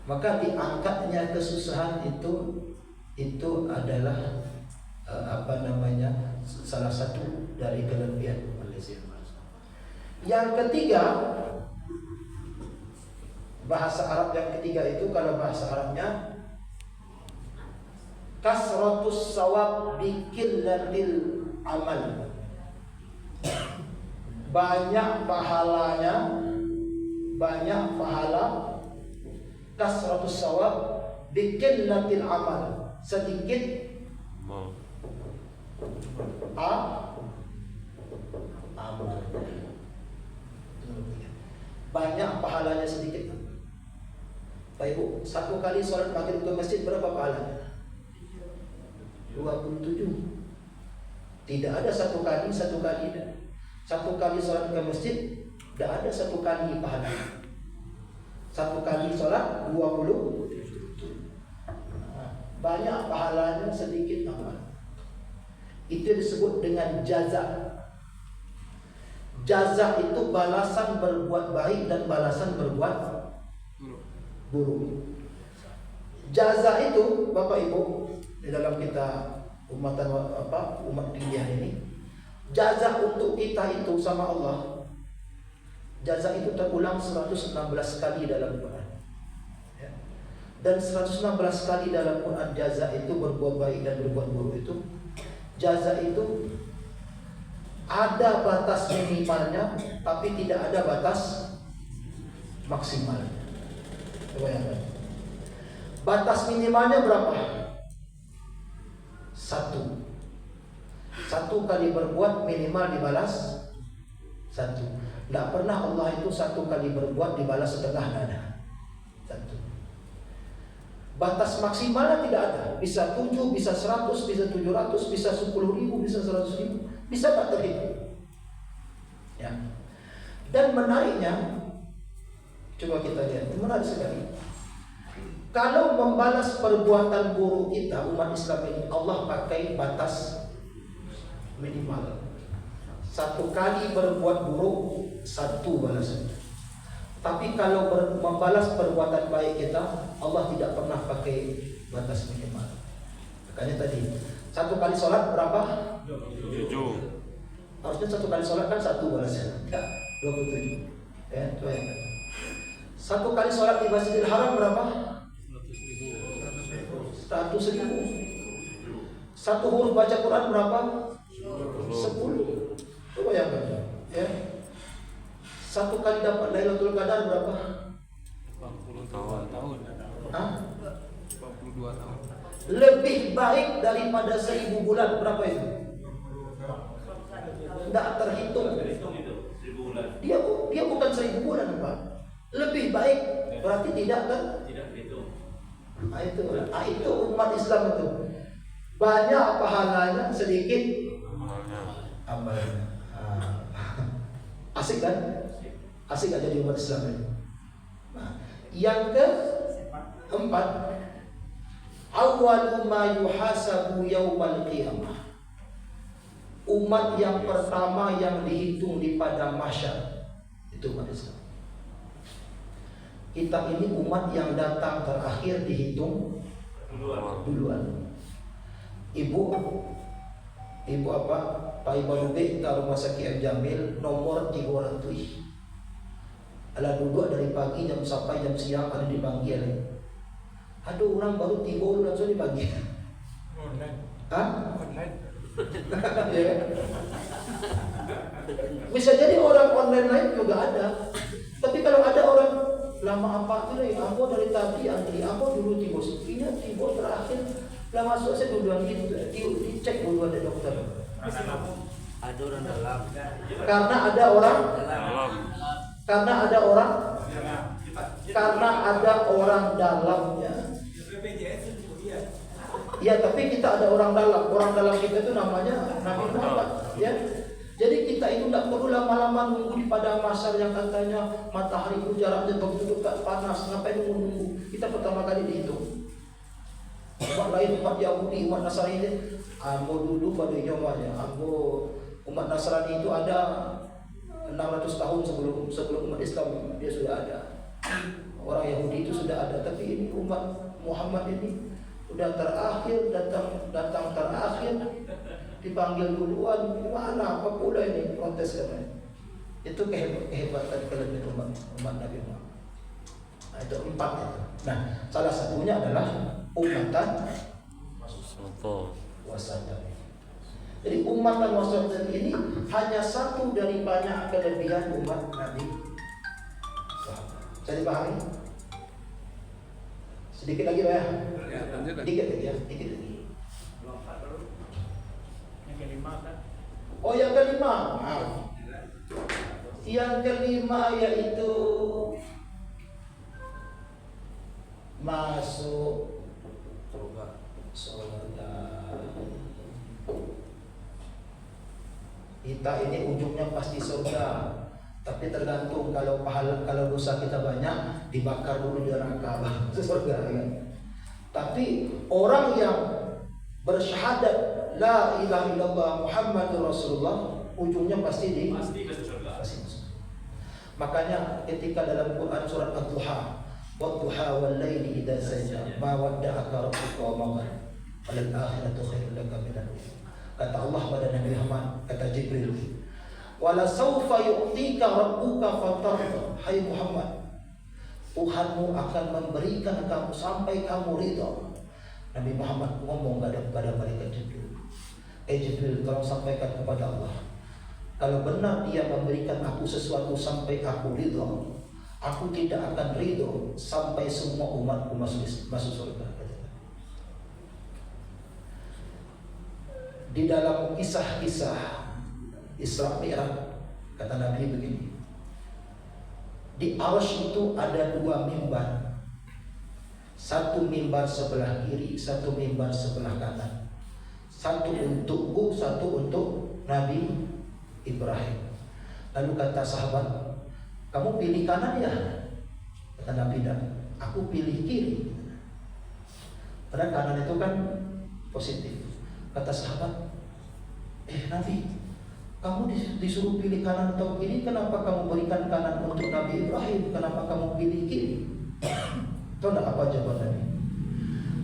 Maka diangkatnya kesusahan itu adalah salah satu dari kelebihan Malaysia. Yang ketiga, bahasa Arab yang ketiga itu, kalau bahasa Arabnya kasratus sawab biqillatil amal. Banyak pahala kasratus sawab biqillatil amal. Sedikit amal. Banyak pahalanya sedikit. Baik Bu, satu kali sholat maghrib ke masjid berapa pahalanya? 27. Tidak ada satu kali. Satu kali sholat ke masjid tidak ada satu kali pahala. Satu kali sholat 27. Banyak pahalanya, sedikit amal. Itu disebut dengan jaza. Jaza itu balasan berbuat baik dan balasan berbuat buruk. Jaza itu Bapak Ibu di dalam kita umat Indiah ini, jaza untuk kita itu sama Allah, jaza itu terulang 116 kali dalam Quran. Ya. Dan 116 kali dalam Quran jaza itu berbuat baik dan berbuat buruk itu. Jaza itu ada batas minimalnya, tapi tidak ada batas maksimalnya. Coba yang lain. Batas minimalnya berapa? 1. 1 kali berbuat minimal dibalas 1. Tidak pernah Allah itu 1 kali berbuat dibalas setengah nada. 1. Batas maksimalnya tidak ada. Bisa 7, bisa 100, bisa 700, bisa 10.000, bisa 100.000. Bisa tak terhitung. Ya. Dan menariknya, coba kita lihat, menarik sekali. Kalau membalas perbuatan buruk kita, umat Islam ini, Allah pakai batas minimal. 1 kali berbuat buruk, 1 balasan. Tapi kalau membalas perbuatan baik kita, Allah tidak pernah pakai batas minimal. Makanya tadi 1 kali sholat berapa? 7. Harusnya 1 kali sholat kan 1 balasan. Ya, 27. Ya, itu yang kata. 1 kali sholat di Masjidil Haram berapa? 100.000. 1 huruf baca Quran berapa? 10. Coba yang kata. Ya. 1 kali dapat Lailatul Qadar berapa? 42 tahun. Hah? 42 tahun. Lebih baik daripada 1000 bulan. Berapa itu? Tidak terhitung. Dia bukan 1000 bulan, Pak. Lebih baik, berarti tidak kan? Tidak terhitung. Itu umat Islam itu. Banyak pahalanya, sedikit amalnya. Asik kan? Asik gak jadi umat Islam ini? Nah, yang keempat, awwalu ma yuhasabu yaumal qiyamah. Umat yang pertama yang dihitung di padang mahsyar itu umat Islam. Kita ini umat yang datang terakhir dihitung duluan. Ibu apa? Pak Ibu Rubik ke rumah sakit Jamil nomor 300. Ala duduk dari pagi jam sampai jam siang ada dipanggil. Aduh, orang baru tiba langsung dipanggil. Online. Hah? Online. Ya. Bisa jadi orang online lain juga ada. Tapi kalau ada orang lama apa tu lagi, ambo dari tadi antri, ambo dulu tiba, ini tiba terakhir lama masuk saya duluan gitu, dicek duluan dari dokter. Ada orang dalam. Karena ada orang Dalam. Karena ada orang dalamnya. Ya, tapi kita ada orang dalam. Orang dalam kita itu namanya Nabi Muhammad. Ya. Jadi kita itu tidak perlu lama-lama nunggu di padang mahsyar yang katanya matahari itu jaraknya begitu dekat panas. Ngapain nunggu? Kita pertama kali dihitung. Umat lain, umat Yahudi, umat Nasrani ini, ambo dulu pada zamannya. Ambo umat Nasrani itu ada 600 tahun sebelum umat Islam dia sudah ada. Orang Yahudi itu sudah ada, tapi ini umat Muhammad ini udah terakhir, datang terakhir, dipanggil duluan. Gimana? Apa pula ini protes katanya? Itu kehebatan kelebihan umat Nabi Muhammad. Nah, itu 4 itu. Nah, salah satunya adalah umatan wasatan. Jadi umatan wasatan ini hanya satu dari banyak kelebihan umat Nabi. Bisa dipahami? Sedikit lagi ya. Sedikit lagi ya, sedikit lagi. Yang kelima kan? Oh, yang kelima. Yang kelima yaitu masuk surga. Kita ini ujungnya pasti surga. Tapi tergantung kalau dosa kita banyak, dibakar dulu di neraka baru surga kan. Tapi orang yang bersyahadat la ilaha illallah Muhammadur Rasulullah, ujungnya pasti masuk surga. Makanya ketika dalam Quran surat Ad-Duha, wadduha wal laili idza saja, ma wadda'aka rabbuka wa ma qala, wal akhiratu khairul laka minal ula. Kata Allah pada Nabi Muhammad, kata Jibril, wala saufa yu'tika rabbuka fatarda. Hai Muhammad, Tuhanmu akan memberikan kamu sampai kamu ridha. Nabi Muhammad ngomong kepada malaikat Jibril, Jibril, tolong sampaikan kepada Allah, kalau benar dia memberikan aku sesuatu sampai aku ridha, aku tidak akan ridha sampai semua umatku masuk surga. Di dalam kisah-kisah Isra Mi'raj, kata Nabi begini, di Arsy itu ada 2 mimbar, satu mimbar sebelah kiri, satu mimbar sebelah kanan, satu untukku, satu untuk Nabi Ibrahim. Lalu kata sahabat, kamu pilih kanan ya? Kata Nabi, dan aku pilih kiri. Padahal kanan itu kan positif. Kata sahabat, Nabi, kamu disuruh pilih kanan atau kiri, kenapa kamu berikan kanan untuk Nabi Ibrahim? Kenapa kamu pilih kiri? Tahu enggak apa jawaban Nabi?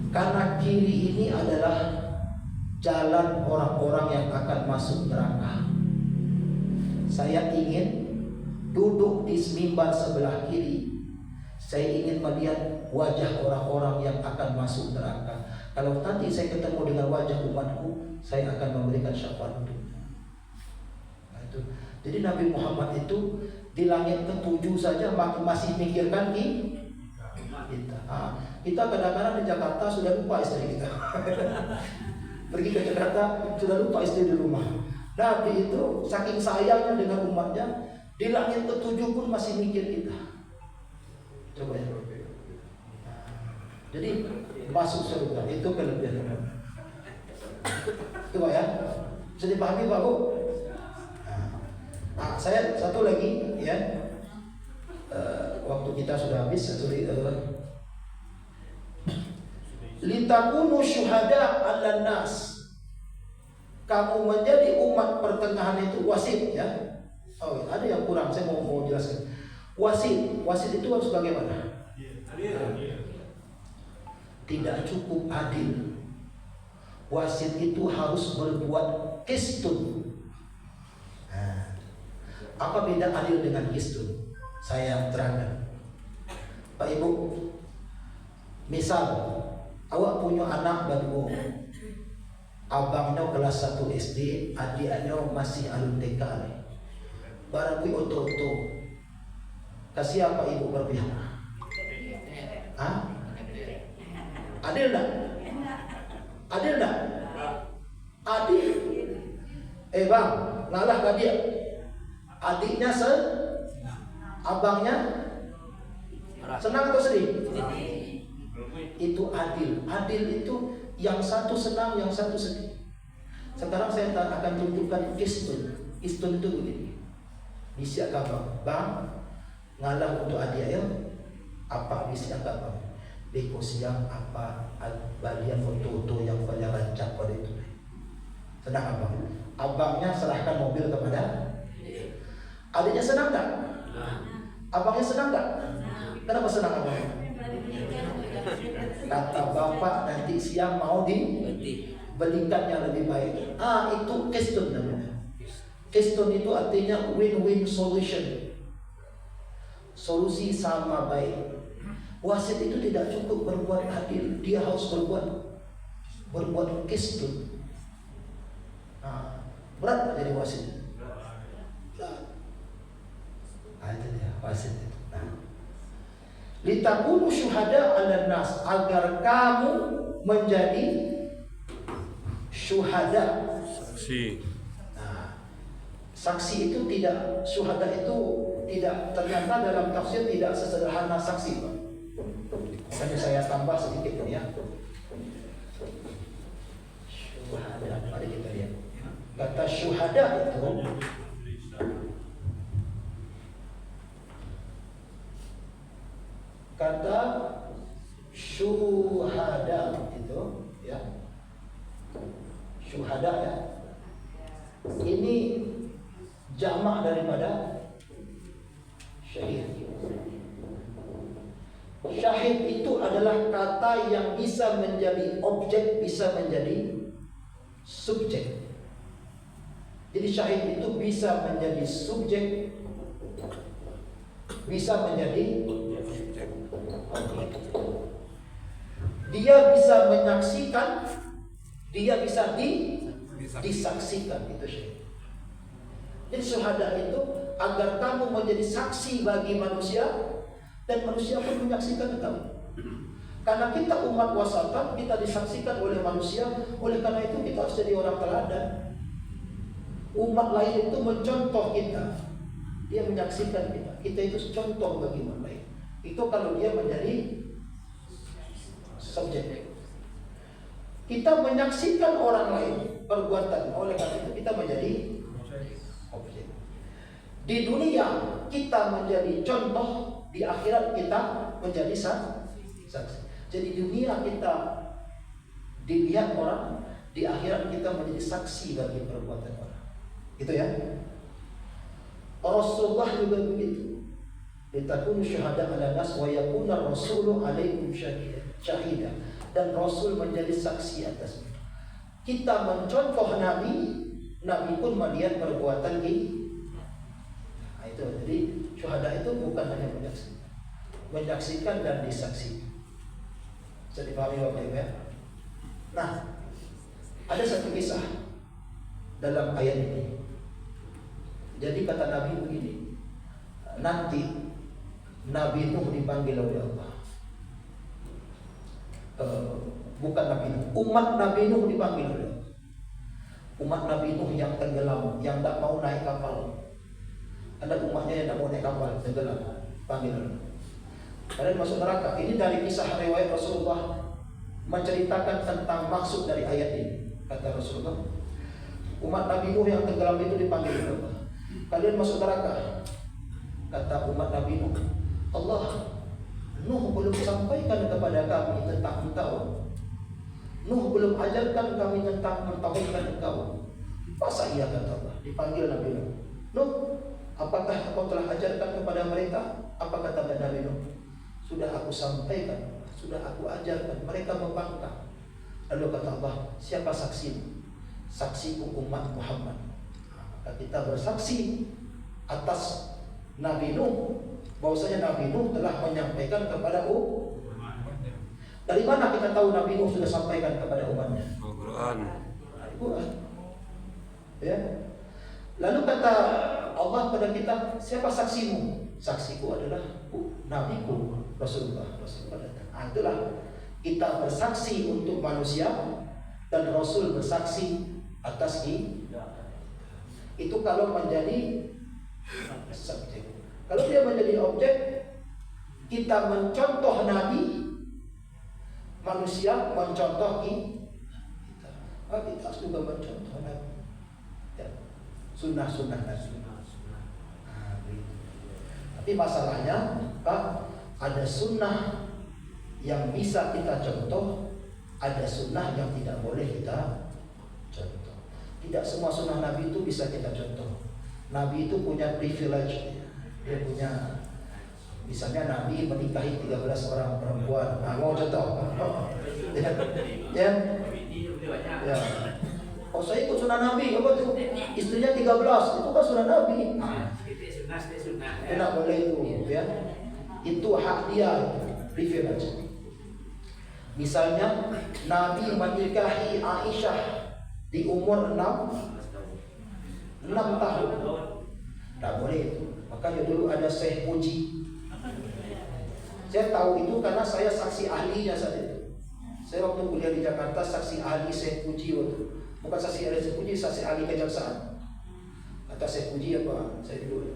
Karena kiri ini adalah jalan orang-orang yang akan masuk neraka. Saya ingin duduk di mimbar sebelah kiri. Saya ingin melihat wajah orang-orang yang akan masuk neraka. Kalau nanti saya ketemu dengan wajah umatku, saya akan memberikan syafaat untuknya. Nah, itu. Jadi Nabi Muhammad itu di langit ke-7 saja masih mikirkan kita. Kita kadang-kadang di Jakarta sudah lupa istri kita. Pergi ke Jakarta sudah lupa istri di rumah. Nabi itu saking sayangnya dengan umatnya, di langit ke-7 pun masih mikir kita. Coba ya. Jadi masuk surga itu kelebihan. Coba ya. Bisa dipahami Pak Bu? Nah, saya satu lagi ya. Waktu kita sudah habis, litakunu syuhada 'alan nas. Kamu menjadi umat pertengahan itu wasit ya. Oh, ada yang kurang, saya mau jelaskan. Wasit itu harus bagaimana? Tidak cukup adil. Wasit itu harus berbuat qistun. Nah, apa beda adil dengan qistun? Saya terangkan. Pak Ibu, misal awak punya anak baru, abangnya kelas 1 SD, adiknya masih alun TK. Barang kui oto-oto, kasih apa ibu berpihak? Adil tak? Adil tak? Adil. Bang, ngalah ke dia. Adiknya abangnya senang atau sedih? Itu adil. Adil itu yang satu senang, yang satu sedih. Sekarang saya akan tunjukkan istun. Istun itu begini. Bisa kabar, bang, ngalah untuk adik ya. Apa bisa kabar? Beko siang apa bagian foto-foto yang banyak rancak pada itu. Senang abang. Abangnya serahkan mobil kepada Adiknya senang nggak? Abangnya senang nggak? Kenapa senang abangnya? Kata bapak nanti siang mau dibelikan yang lebih baik. Itu keystone namanya. Keystone itu artinya win-win solution. Solusi sama baik. Wasit itu tidak cukup berbuat adil, dia harus berbuat keystone. Berat nggak jadi wasit? Berat. Itu dia wasit itu. Litakunu syuhada 'alan nas, agar kamu menjadi syuhada. Saksi. Saksi itu tidak, syuhada itu tidak, ternyata dalam tafsir tidak sesederhana saksi, Pak. Makanya saya tambah sedikit ya. Syuhada, mari kita lihat. Kata syuhada itu ya. Syuhada ya. Ini jamak daripada syahid. Syahid itu adalah kata yang bisa menjadi objek, bisa menjadi subjek. Jadi syahid itu bisa menjadi subjek, bisa menjadi objek. Dia bisa menyaksikan, dia bisa disaksikan, itu syahid. Jadi syuhada itu agar kamu menjadi saksi bagi manusia dan manusia pun menyaksikan kamu. Karena kita umat wasatan, kita disaksikan oleh manusia, oleh karena itu kita harus jadi orang teladan. Umat lain itu mencontoh kita, dia menyaksikan kita. Kita itu contoh bagi umat lain. Itu kalau dia menjadi subjek. Kita menyaksikan orang lain perbuatan, oleh karena itu kita menjadi objek. Di dunia kita menjadi contoh, di akhirat kita menjadi saksi. Jadi di dunia kita dilihat orang, di akhirat kita menjadi saksi bagi perbuatan orang. Gitu ya. Rasulullah juga begitu. Litakunu syuhada 'alan nas wa yakuna rasulu 'alaikum syahida. Dan Rasul menjadi saksi atas kita. Kita mencontoh Nabi, Nabi pun melihat perbuatan kita. Itu jadi syuhada itu bukan hanya menyaksikan dan disaksikan. Bisa dipahami Bapak Ibu ya? Nah, ada satu kisah dalam ayat ini. Jadi kata Nabi begini, nanti Nabi Nuh dipanggil oleh Allah. Bukan Nabi Nuh, umat Nabi Nuh dipanggil oleh Allah. Umat Nabi Nuh yang tenggelam, yang tak mau naik kapal. Ada umatnya yang tak mau naik kapal, tenggelam, panggil Allah. Kalian masuk neraka. Ini dari kisah riwayat Rasulullah menceritakan tentang maksud dari ayat ini. Kata Rasulullah, umat Nabi Nuh yang tenggelam itu dipanggil oleh Allah. Kalian masuk neraka. Kata umat Nabi Nuh, Allah, Nuh belum sampaikan kepada kami tentang engkau. Nuh belum ajarkan kami tentang mentauhidkan engkau. Masa iya, kata Allah, dipanggil Nabi Nuh. Nuh, apakah kau telah ajarkan kepada mereka? Apa kata Nabi Nuh? Sudah aku sampaikan, sudah aku ajarkan. Mereka membangkang. Lalu kata Allah, siapa saksimu? Saksiku umat Muhammad. Maka kita bersaksi atas Nabi Nuh, bahwasanya Nabi Nuh telah menyampaikan kepada umatnya. Dari mana kita tahu Nabi Nuh sudah sampaikan kepada umatnya? Al-Quran. Al-Quran. Ya. Lalu kata Allah kepada kita, siapa saksimu? Saksiku adalah Nabiku Rasulullah. Itulah kita bersaksi untuk manusia dan Rasul bersaksi atas kita. Itu kalau menjadi subjek. Kalau dia menjadi objek, kita mencontoh Nabi, manusia mencontoh kita. Kita harus juga mencontoh Nabi. Ya. Sunnah-sunnah Nabi. Tapi masalahnya, Pak, ada sunnah yang bisa kita contoh, ada sunnah yang tidak boleh kita contoh. Tidak semua sunnah Nabi itu bisa kita contoh. Nabi itu punya privilege. Dia punya, misalnya Nabi menikahi 13 orang perempuan. Nah, mau contoh? Ya. Oh, saya ikut sunnah Nabi, apa tuh? Istrinya 13, itu kan sunnah Nabi. Tidak boleh itu, ya. Itu hak dia, privilege. Misalnya Nabi menikahi Aisyah di umur 6 tahun. Tak boleh itu. Makanya dulu ada Syekh Puji. Saya tahu itu karena saya saksi ahlinya saat itu. Saya waktu kuliah di Jakarta saksi ahli Syekh Puji waktu. Bukan saksi ahli Syekh Puji, saksi ahli kejaksaan. Kata Syekh Puji apa? Saya dulu.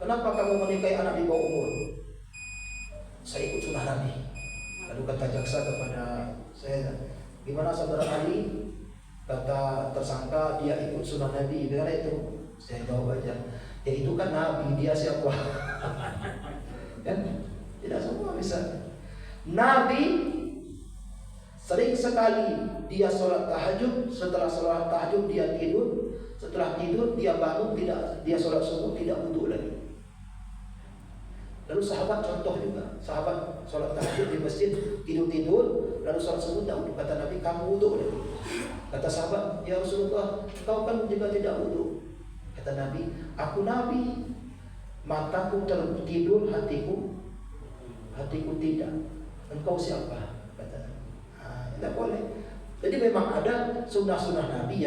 Kenapa kamu menikahi anak di bawah umur? Saya ikut sunnah Nabi. Lalu kata jaksa kepada saya, gimana saudara ahli? Kata tersangka dia ikut sunnah Nabi. Bagaimana itu? Saya bawa aja. Ya itu kan Nabi, dia siapa? Kan? Tidak semua bisa. Nabi sering sekali dia sholat tahajud, setelah sholat tahajud dia tidur, setelah tidur dia bangun, tidak, dia sholat subuh tidak wudu lagi. Lalu sahabat contoh juga, sahabat sholat tahajud di masjid tidur, lalu sholat subuh tidak wudu. Kata Nabi, kamu wudu lagi. Kata sahabat, ya Rasulullah, kau kan juga tidak wudu. Kata Nabi, aku Nabi, mataku tertidur, hatiku tidak. Engkau siapa? Kata Nabi. Tidak boleh. Jadi memang ada sunnah-sunnah Nabi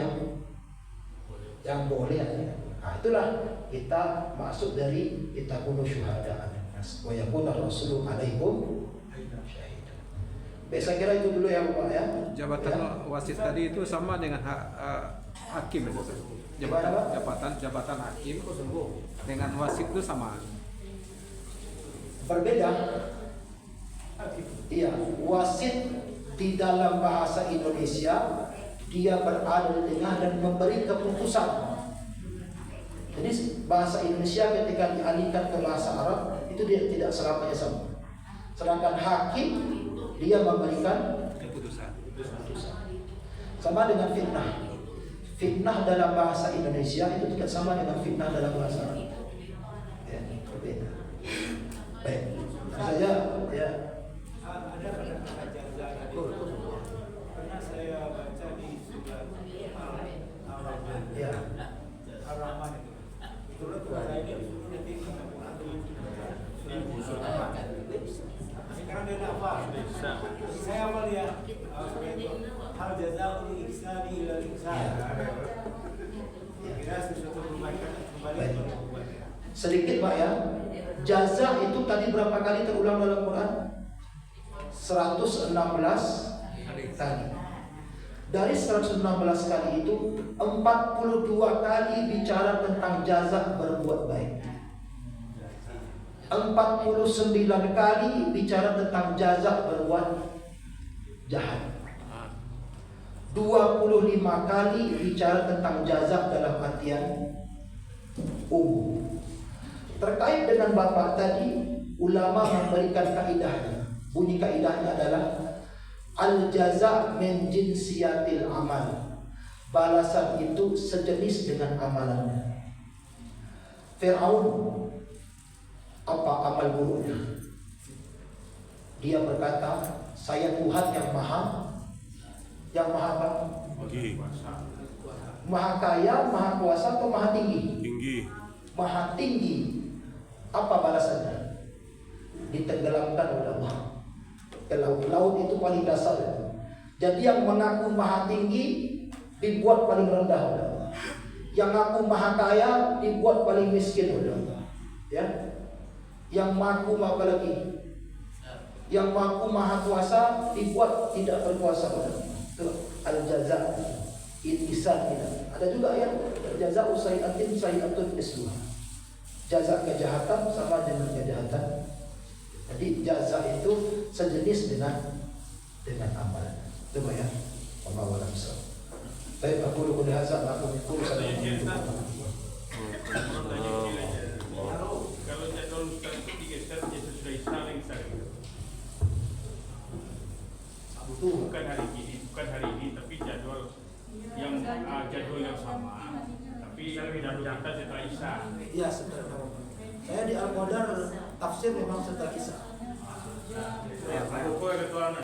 yang boleh. Itulah kita masuk dari kita kuno syuhada. Wa yakuna rasulu alaikum syahid. Saya kira itu dulu ya Bapak ya. Jabatan wasit tadi itu sama dengan hakim itu. Jabatan hakim dengan wasit itu sama. Berbeda. Iya, wasit di dalam bahasa Indonesia dia berada di tengah dan memberi keputusan. Jadi bahasa Indonesia ketika dialihkan ke bahasa Arab itu dia tidak selamanya sama. Sedangkan hakim dia memberikan keputusan. Sama dengan fitnah. Fitnah dalam bahasa Indonesia itu tidak sama dengan fitnah dalam bahasa Arab. Ya, berbeda. Baik. Saja ya. Ada kata-kata jaza tadi. Pernah saya baca di surat Al-Rahman. Ya. Al-Rahman itu. Turut saya ini nanti sekarang dia hafal. Saya hafal ya. Hal jazaa'ul ihsani ila ihsan. Kira sesuatu kebaikan kembali kepada kebaikan. Sedikit Pak ya. Jaza itu tadi berapa kali terulang dalam Quran? 116 kali. Dari 116 kali itu 42 kali bicara tentang jaza berbuat baik. 49 kali bicara tentang jaza berbuat jahat. 25 kali bicara tentang jaza dalam artian umum. Terkait dengan Bapak tadi, ulama memberikan kaidahnya. Bunyi kaidahnya adalah al-jaza min jinsiyatil amal. Balasan itu sejenis dengan amalannya. Fir'aun, apa amal buruknya? Dia berkata, saya Tuhan yang maha apa? Maha kaya, maha kuasa atau maha tinggi? Tinggi. Maha tinggi. Apa balasannya? Ditenggelamkan oleh Allah ke laut. Laut itu paling dasar. Jadi yang mengaku maha tinggi dibuat paling rendah oleh Allah. Yang mengaku maha kaya dibuat paling miskin oleh Allah. Ya. Yang mengaku apa lagi? Yang mengaku maha kuasa dibuat tidak berkuasa oleh Allah. Itu al-jaza. Ihsan. Ada juga yang jaza usai'atin sayi'atun isluha. Jaza kejahatan sama dengan kejahatan. Jadi jaza itu sejenis dengan amalan. Itu ya. Wallahu a'lam bishawab. Baik, aku qul hadza wa aqulu kalau jadwal Ustaz itu digeser jadi sudah saling. Bukan hari ini, tapi jadwal yang sama. Tapi Nabi kita setelah Isya. Iya, setelah Nabi. Saya di Al-Qadar tafsir memang setelah Isya. Buku ketua